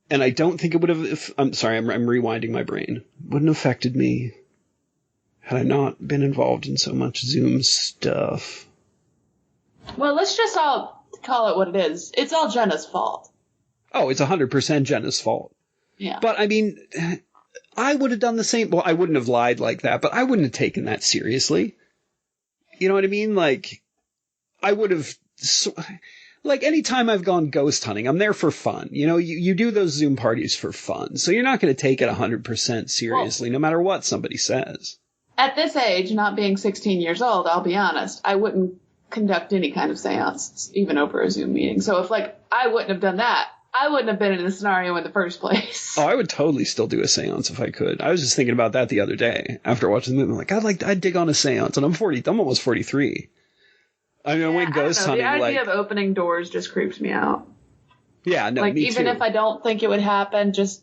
and I don't think it would have, I'm sorry, I'm rewinding my brain. Wouldn't have affected me had I not been involved in so much Zoom stuff. Well, let's just all call it what it is. It's all Jenna's fault. Oh, it's 100% Jenna's fault. Yeah. But, I mean, I would have done the same. Well, I wouldn't have lied like that, but I wouldn't have taken that seriously. You know what I mean? Like, I would have... Like, anytime I've gone ghost hunting, I'm there for fun. You know, you do those Zoom parties for fun. So you're not going to take it 100% seriously, no matter what somebody says. At this age, not being 16 years old, I'll be honest, I wouldn't conduct any kind of seance, even over a Zoom meeting. So if, like, I wouldn't have done that, I wouldn't have been in the scenario in the first place. Oh, I would totally still do a seance if I could. I was just thinking about that the other day after watching the movie. I'm like, I'd dig on a seance, and I'm almost 43. I mean, I went ghost hunting. The idea of opening doors just creeps me out. Yeah, no, like, me even too. if I don't think it would happen, just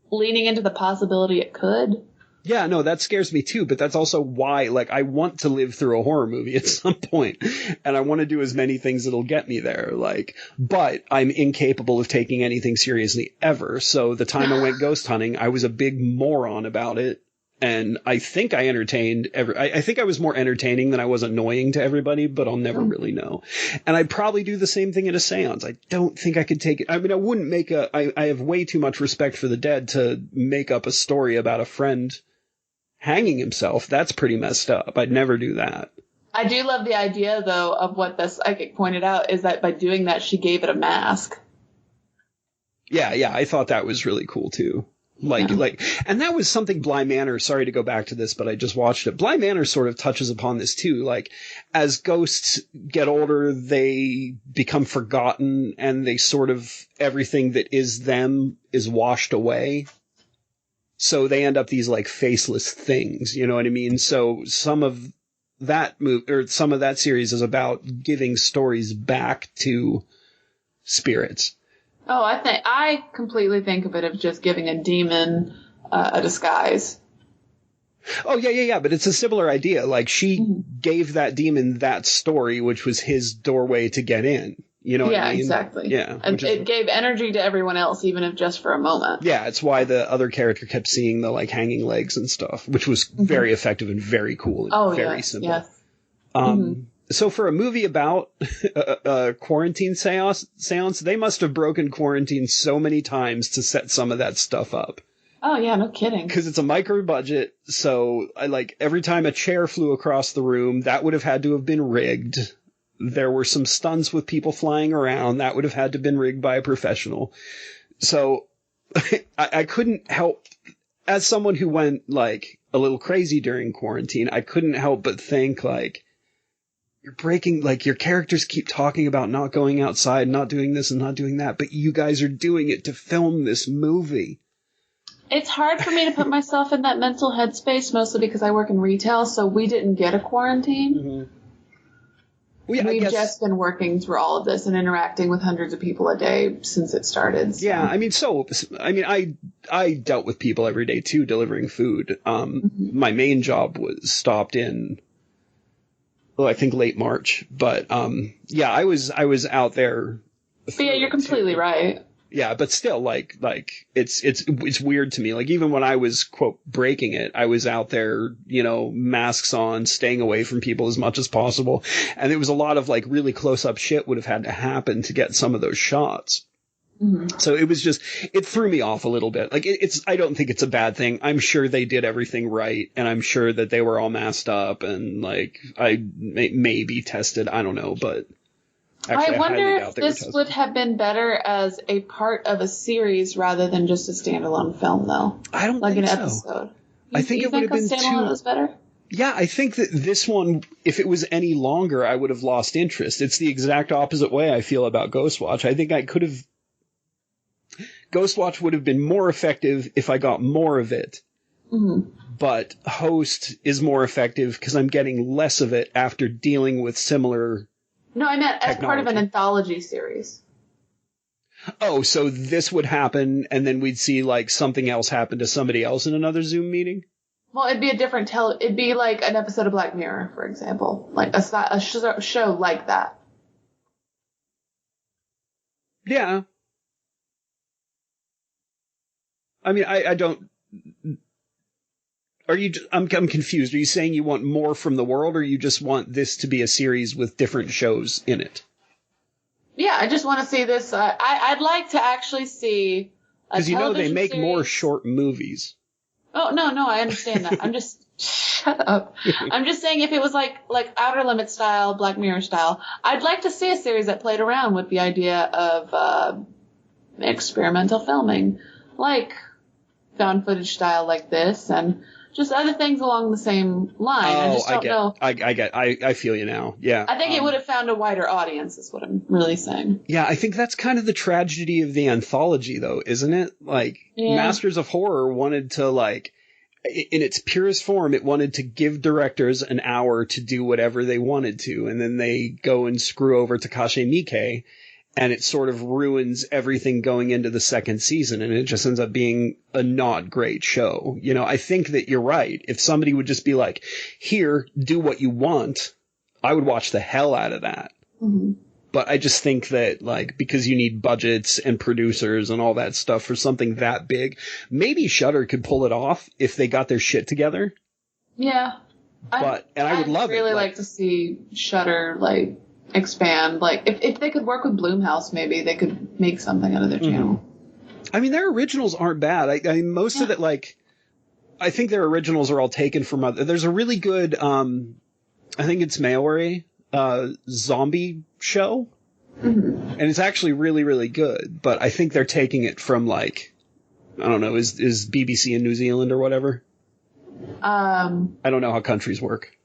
leaning into the possibility it could. Yeah, no, that scares me too, but that's also why, like, I want to live through a horror movie at some point, and I want to do as many things that'll get me there, like, but I'm incapable of taking anything seriously ever, so the time I went ghost hunting, I was a big moron about it, and I think I entertained I think I was more entertaining than I was annoying to everybody, but I'll never really know. And I'd probably do the same thing at a seance. I don't think I could take it. I mean, I wouldn't make I have way too much respect for the dead to make up a story about a friend hanging himself. That's pretty messed up. I'd never do that. I do love the idea, though, of what the psychic pointed out, is that by doing that, she gave it a mask. Yeah, I thought that was really cool, too. And that was something Bly Manor, sorry to go back to this, but I just watched it. Bly Manor sort of touches upon this, too. Like, as ghosts get older, they become forgotten, and they sort of, everything that is them is washed away. So they end up these like faceless things, you know what I mean? So some of that some of that series is about giving stories back to spirits. Oh, I completely think of it as just giving a demon a disguise. Oh, yeah. But it's a similar idea. Like, she gave that demon that story, which was his doorway to get in. You know what I mean? Exactly. Yeah, and it gave energy to everyone else, even if just for a moment. Yeah, it's why the other character kept seeing the like hanging legs and stuff, which was very effective and very cool and very simple. Yes. So for a movie about a quarantine seance, they must have broken quarantine so many times to set some of that stuff up. Oh, yeah, no kidding. Because it's a micro budget, so every time a chair flew across the room, that would have had to have been rigged. There were some stunts with people flying around. That would have had to have been rigged by a professional. So I couldn't help, as someone who went like a little crazy during quarantine, I couldn't help but think like, you're breaking, like your characters keep talking about not going outside, not doing this and not doing that, but you guys are doing it to film this movie. It's hard for me to put myself in that mental headspace, mostly because I work in retail, so we didn't get a quarantine. Well, yeah, We've just been working through all of this and interacting with hundreds of people a day since it started. So. Yeah, I dealt with people every day too, delivering food. My main job was stopped in, I think late March, but yeah, I was out there. But yeah, you're completely right. Yeah, but still, like it's weird to me. Like even when I was quote breaking it, I was out there, masks on, staying away from people as much as possible, and it was a lot of like really close up shit would have had to happen to get some of those shots. Mm-hmm. So it threw me off a little bit. Like I don't think it's a bad thing. I'm sure they did everything right, and I'm sure that they were all masked up and like I may be tested. I don't know, but. Actually, I wonder if this would have been better as a part of a series rather than just a standalone film, though. I don't think so. Like an episode. I think it would have been standalone was better? Yeah, I think that this one, if it was any longer, I would have lost interest. It's the exact opposite way I feel about Ghostwatch. I think Ghostwatch would have been more effective if I got more of it. Mm-hmm. But Host is more effective because I'm getting less of it after dealing with similar... No, I meant as part of an anthology series. Oh, so this would happen, and then we'd see like something else happen to somebody else in another Zoom meeting? Well, it'd be a different it'd be like an episode of Black Mirror, for example. Like a show like that. Yeah. I mean, I don't... I'm confused. Are you saying you want more from the world, or you just want this to be a series with different shows in it? Yeah, I just want to see this. I'd like to actually see a because they make more short movies. Oh no, I understand that. I'm just shut up. I'm just saying if it was like Outer Limits style, Black Mirror style, I'd like to see a series that played around with the idea of experimental filming, like found footage style like this, and just other things along the same line. I just don't know. I feel you now. Yeah. I think it would have found a wider audience, is what I'm really saying. Yeah, I think that's kind of the tragedy of the anthology, though, isn't it? Like, Masters of Horror wanted to, like, in its purest form, it wanted to give directors an hour to do whatever they wanted to, and then they go and screw over Takashi Miike, and it sort of ruins everything going into the second season, and it just ends up being a not great show. I think that you're right. If somebody would just be like, here, do what you want, I would watch the hell out of that. Mm-hmm. But I just think that, like, because you need budgets and producers and all that stuff for something that big, maybe Shudder could pull it off if they got their shit together. Yeah. I would love it. I'd really like to see Shudder, like, expand. Like, if they could work with Blumhouse, maybe they could make something out of their channel. I mean, their originals aren't bad. I mean, most of it, like, I think their originals are all taken from other. There's a really good, I think it's Maori, zombie show. Mm-hmm. And it's actually really, really good. But I think they're taking it from, like, I don't know, is BBC in New Zealand or whatever? I don't know how countries work.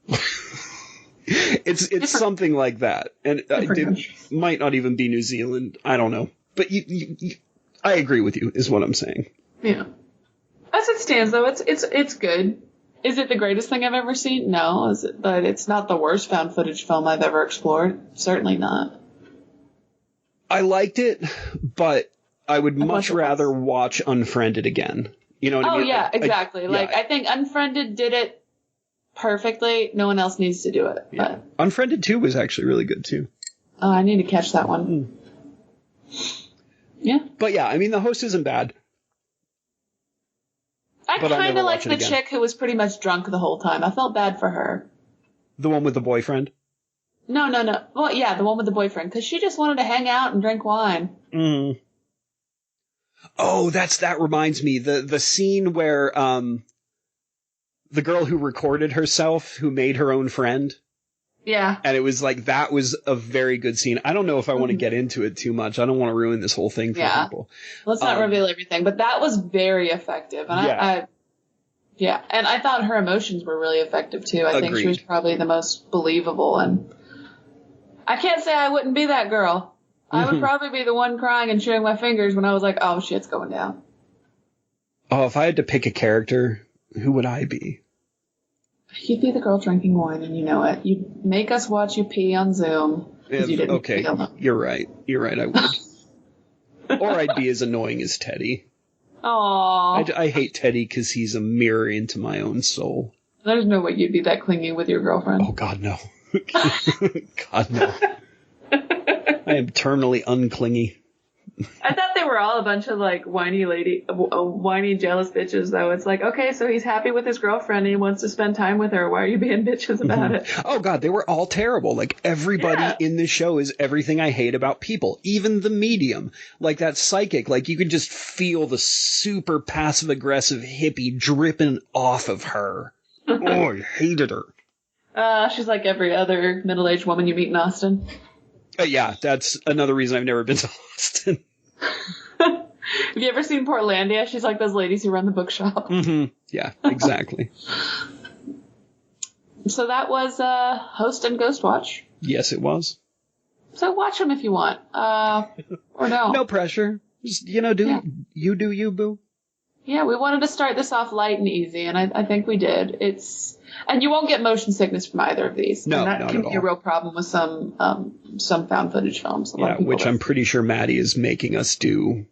It's something like that, and it might not even be New Zealand. I don't know, but I agree with you, is what I'm saying. Yeah, as it stands, though, it's good. Is it the greatest thing I've ever seen? No. But it's not the worst found footage film I've ever explored. Certainly not. I liked it, but I would much rather watch Unfriended again. You know what I mean? Oh yeah, exactly. I think Unfriended did it perfectly. No one else needs to do it. Yeah. But Unfriended 2 was actually really good too. Oh, I need to catch that one. Yeah. But yeah, I mean, The Host isn't bad. I kind of like the chick who was pretty much drunk the whole time. I felt bad for her. The one with the boyfriend? No. Well, yeah, the one with the boyfriend, because she just wanted to hang out and drink wine. Mm. Oh, that reminds me. The scene where the girl who recorded herself, who made her own friend. Yeah. And it was like, that was a very good scene. I don't know if I want to get into it too much. I don't want to ruin this whole thing for people. Let's not reveal everything, but that was very effective. And and I thought her emotions were really effective too. I think she was probably the most believable, and I can't say I wouldn't be that girl. I would probably be the one crying and chewing my fingers when I was like, oh, shit's going down. Oh, if I had to pick a character, who would I be? You'd be the girl drinking wine, and you know it. You'd make us watch you pee on Zoom. Okay, you're right. I would. Or I'd be as annoying as Teddy. Aww. I hate Teddy because he's a mirror into my own soul. There's no way you'd be that clingy with your girlfriend. Oh, God, no. God, no. I am terminally unclingy. I thought they were all a bunch of, like, whiny, jealous bitches, though. It's like, okay, so he's happy with his girlfriend and he wants to spend time with her. Why are you being bitches about it? Oh, God, they were all terrible. Like, everybody in the show is everything I hate about people. Even the medium. Like, that psychic. Like, you could just feel the super passive-aggressive hippie dripping off of her. Oh, I hated her. She's like every other middle-aged woman you meet in Austin. Yeah, that's another reason I've never been to Austin. Have you ever seen Portlandia? She's like those ladies who run the bookshop. Mm-hmm. Yeah, exactly. So that was Host and Ghostwatch. Yes, it was. So watch them if you want. Or no. No pressure. Just, do you, boo. Yeah, we wanted to start this off light and easy, and I think we did. And you won't get motion sickness from either of these. No, and that can be a real problem with some found footage films. Yeah, which I'm pretty sure Maddie is making us do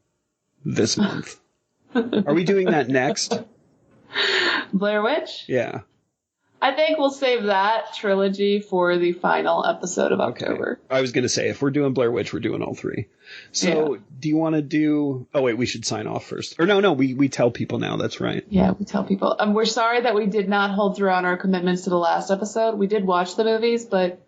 this month. Are we doing that next? Blair Witch? Yeah. I think we'll save that trilogy for the final episode of October. Okay. I was going to say, if we're doing Blair Witch, we're doing all three. So, do you want to do... Oh, wait, we should sign off first. Or no, we tell people now. That's right. Yeah, we tell people. We're sorry that we did not hold through on our commitments to the last episode. We did watch the movies, but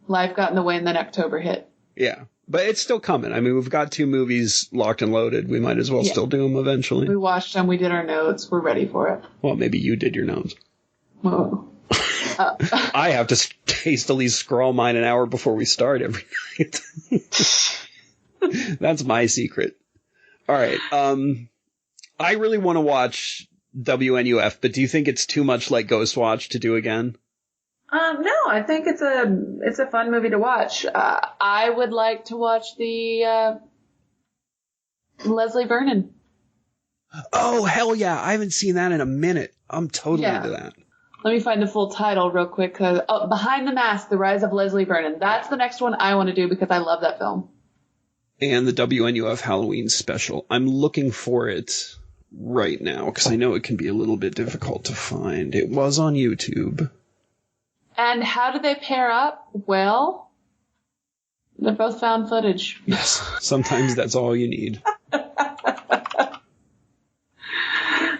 life got in the way and then October hit. Yeah, but it's still coming. I mean, we've got 2 movies locked and loaded. We might as well still do them eventually. We watched them. We did our notes. We're ready for it. Well, maybe you did your notes. Whoa. I have to hastily scroll mine an hour before we start every night. That's my secret. All right. I really want to watch WNUF, but do you think it's too much like Ghostwatch to do again? No, I think it's a fun movie to watch. I would like to watch the Leslie Vernon. Oh, hell yeah. I haven't seen that in a minute. I'm totally into that. Let me find the full title real quick. Behind the Mask, The Rise of Leslie Vernon. That's the next one I want to do because I love that film. And the WNUF Halloween special. I'm looking for it right now because I know it can be a little bit difficult to find. It was on YouTube. And how do they pair up? Well, they're both found footage. Yes, sometimes that's all you need.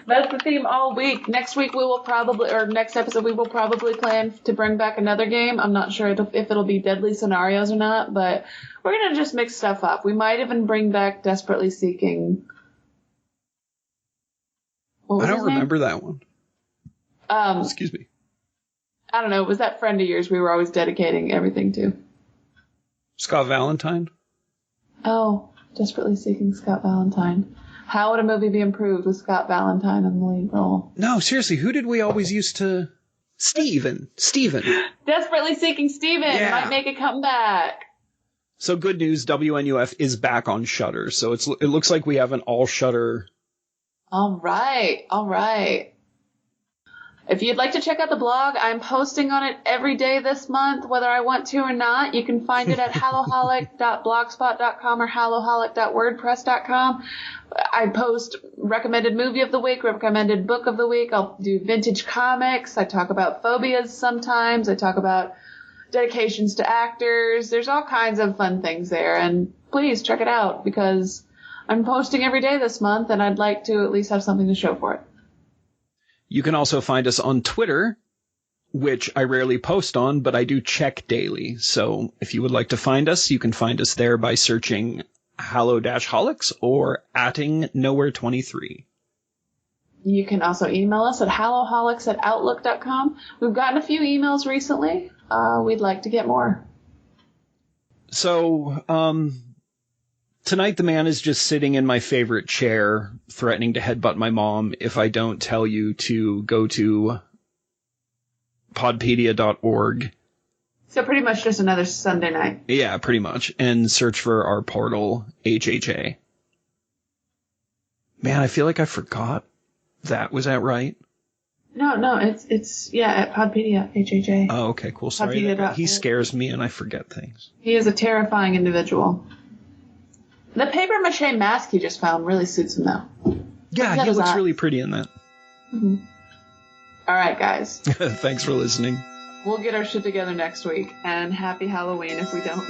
That's the theme all week. Next episode, we will probably plan to bring back another game. I'm not sure if it'll be Deadly Scenarios or not, but we're going to just mix stuff up. We might even bring back Desperately Seeking. I don't remember that one. Excuse me. I don't know. It was that friend of yours we were always dedicating everything to. Scott Valentine? Oh, Desperately Seeking Scott Valentine. How would a movie be improved with Scott Valentine in the lead role? No, seriously, who did we always used to... Steven. Desperately Seeking Steven might make a comeback. So good news, WNUF is back on Shudder. So it looks like we have an all Shudder. All right. If you'd like to check out the blog, I'm posting on it every day this month, whether I want to or not. You can find it at hallow-holic.blogspot.com or hallow-holic.wordpress.com. I post recommended movie of the week, recommended book of the week. I'll do vintage comics. I talk about phobias sometimes. I talk about dedications to actors. There's all kinds of fun things there. And please check it out because I'm posting every day this month and I'd like to at least have something to show for it. You can also find us on Twitter, which I rarely post on, but I do check daily. So if you would like to find us, you can find us there by searching Hallow-Holics or @nowhere23. You can also email us at Hallow-Holics@outlook.com. We've gotten a few emails recently. We'd like to get more. So, tonight the man is just sitting in my favorite chair, threatening to headbutt my mom if I don't tell you to go to podpedia.org. So pretty much just another Sunday night. Yeah, pretty much. And search for our portal, HHA. Man, I feel like I forgot that. Was that right? No, it's at Podpedia, HHA. Oh, okay, cool. Sorry. He scares me and I forget things. He is a terrifying individual. The paper mache mask he just found really suits him, though. Yeah, he looks really pretty in that. Mm-hmm. All right, guys. Thanks for listening. We'll get our shit together next week, and happy Halloween if we don't.